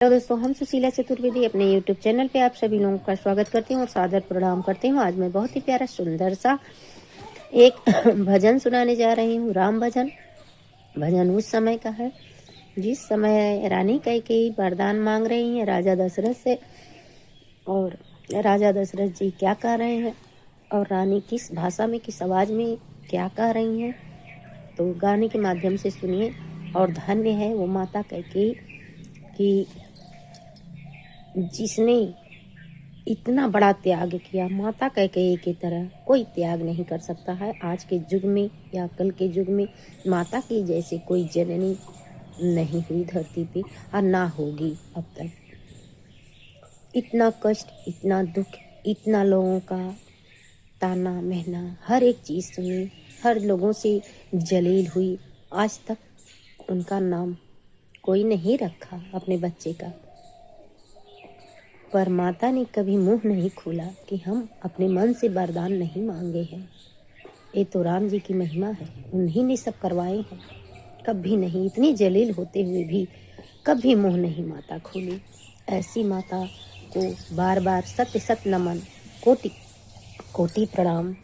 Hello दोस्तों, हम सुशीला चतुर्वेदी अपने YouTube चैनल पे आप सभी लोगों का स्वागत करती हूँ और सादर प्रणाम करती हूँ। आज मैं बहुत ही प्यारा सुंदर सा एक भजन सुनाने जा रही हूँ, राम भजन। भजन उस समय का है जिस समय रानी कैकेयी वरदान मांग रही हैं राजा दशरथ से, और राजा दशरथ जी क्या कह रहे हैं और रानी किस भाषा में, किस आवाज़ में क्या कह रही हैं, तो गाने के माध्यम से सुनिए। और धन्य है वो माता कैकेयी कि जिसने इतना बड़ा त्याग किया। माता कैकेयी की तरह कोई त्याग नहीं कर सकता है आज के युग में या कल के युग में। माता की जैसे कोई जननी नहीं हुई धरती पे और ना होगी अब तक। इतना कष्ट, इतना दुख, इतना लोगों का ताना महना, हर एक चीज़ सुनी, हर लोगों से जलील हुई। आज तक उनका नाम कोई नहीं रखा अपने बच्चे का, पर माता ने कभी मुंह नहीं खोला कि हम अपने मन से वरदान नहीं मांगे हैं। ये तो राम जी की महिमा है, उन्हीं ने सब करवाए हैं। कभी नहीं, इतनी जलील होते हुए भी कभी मुंह नहीं माता खोली। ऐसी माता को बार बार सत्य सत नमन, कोटि कोटि प्रणाम।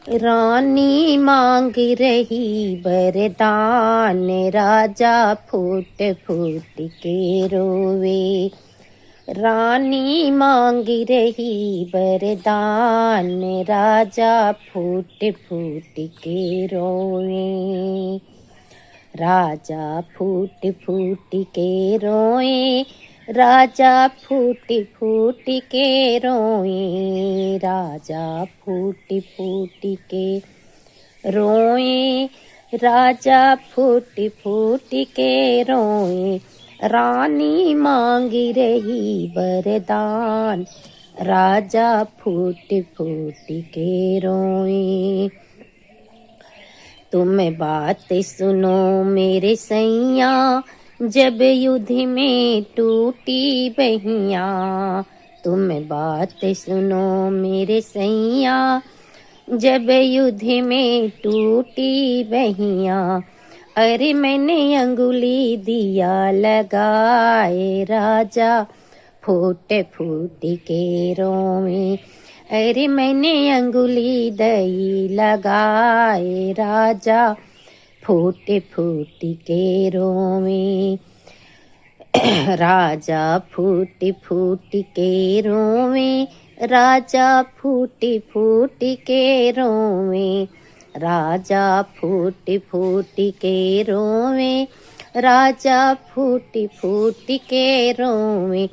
रानी मांग रही वरदान, राजा फूट फूट के रोवे। रानी मांग रही वरदान, राजा फूट फूट के रोवे। राजा फूट फूट के रोए, राजा फूट फूट के रोए। राजा फूट फूट के रोए, राजा फूट फूट के रोए। रानी मांगी रही वरदान, राजा फूट फूट के रोए। तुम बात सुनो मेरे सैया, जब युद्ध में टूटी बहिया। तुम बात सुनो मेरे सैया, जब युद्ध में टूटी बहिया। अरे मैंने अंगुली दिया लगाए, राजा फूट फूट के रोए। अरे मैंने अंगुली दई लगाए, राजा फूट फूट के रोवे। राजा फूट फूट के रोवे, राजा फूट फूट के रोवे। राजा फूट फूट के रोवे, राजा फूट फूट के रोवे।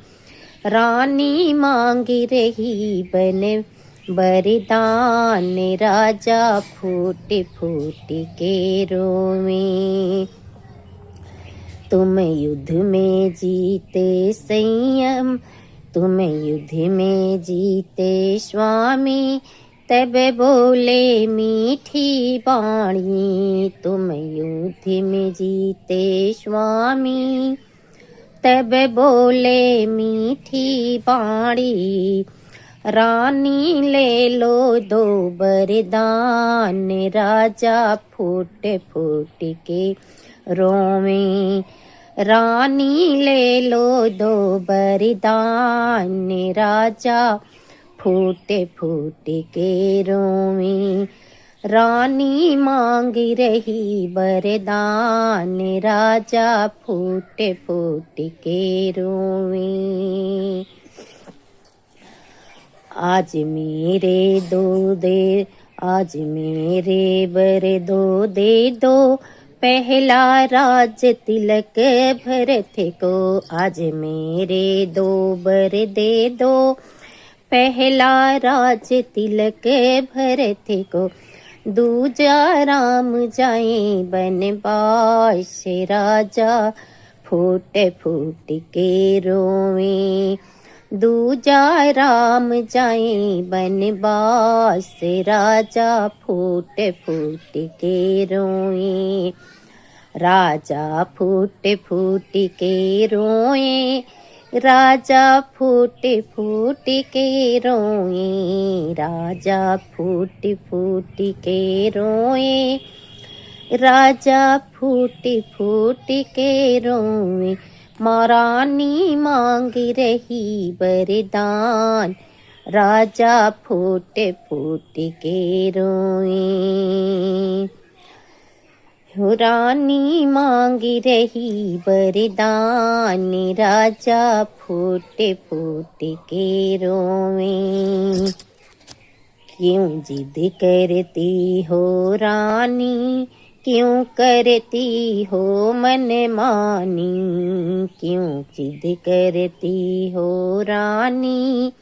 रानी मांग रही बन वरदान, राजा फूट फूट के रोवे। तुम युद्ध में जीते संयम, तुम युद्ध में जीते स्वामी, तब बोले मीठी वाणी। तुम युद्ध में जीते स्वामी, तब बोले मीठी वाणी। रानी ले लो दो वरदान, राजा फूट फूट के रोवे। रानी ले लो दो वरदान, राजा फूट फूट के रोवे। रानी मांग रही वरदान, राजा फूट फूट के रोवे। आज मेरे दो दे, आज मेरे बर दो दे दो, पहला राज तिलक भरत को। आज मेरे दो बर दे दो, पहला राज तिलक भरत को। दूजा राम जाए बनवास, राजा फूट फूट के रोवे। दूजा राम जाए बनवास, राजा फूट फूट के रोए। राजा फूट फूट के रोए, राजा फूट फूट के रोए। राजा फूट फूट के रोए, राजा फूटी फूटी के रोवे, महारानी मांग रही वरदान। राजा फूटे फूटी के रोवे, रानी मांग रही वरदान। राजा फूटे फूटे के रोवे, क्यों जिद करती हो रानी, क्यों करती हो मन मानी। क्यों जिद करती हो रानी,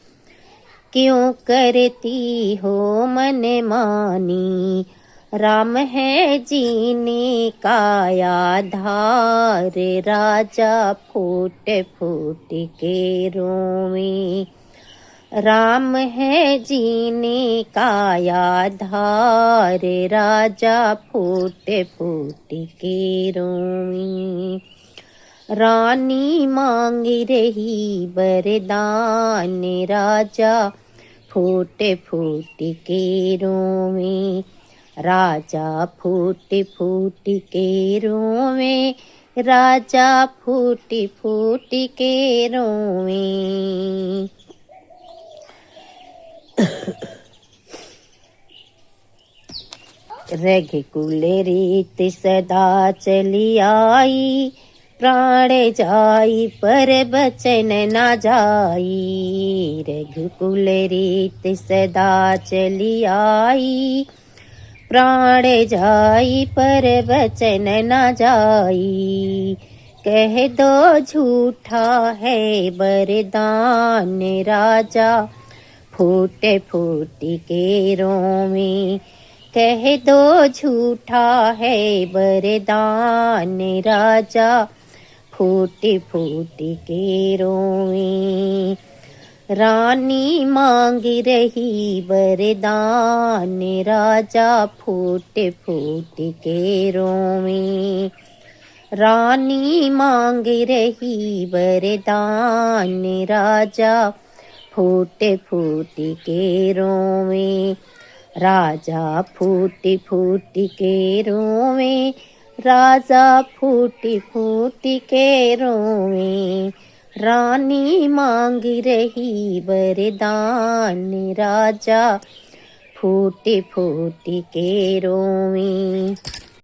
क्यों करती हो मन मानी। राम है जीने का आधार, राजा फूट फूट के रोवे। राम है जीने का आधार, राजा फूट फूट के रोवे। रानी मांग रही वरदान, राजा फूट फूट के रोवे। राजा फूट फूट के रोवे, राजा फूट फूट के रोवे। रघुकुल रीत सदा चली आई, प्राण जाई पर बचन न जाई। रघुकुल रीत सदा चली आई, प्राण जाई पर बचन न जाई। कह दो झूठा है वरदान, राजा फूट फूट के रोवे। कह दो झूठा है वरदान, राजा फूट फूट के रोवे। रानी मांग रही वरदान, राजा फूट फूट के रोवे। रानी मांग रही वरदान, राजा फूट फूट के रोवे। राजा फूट फूट के रोवे, राजा फूट फूट के रोवे। रानी मांग रही वरदान, राजा फूट फूट के रोवे।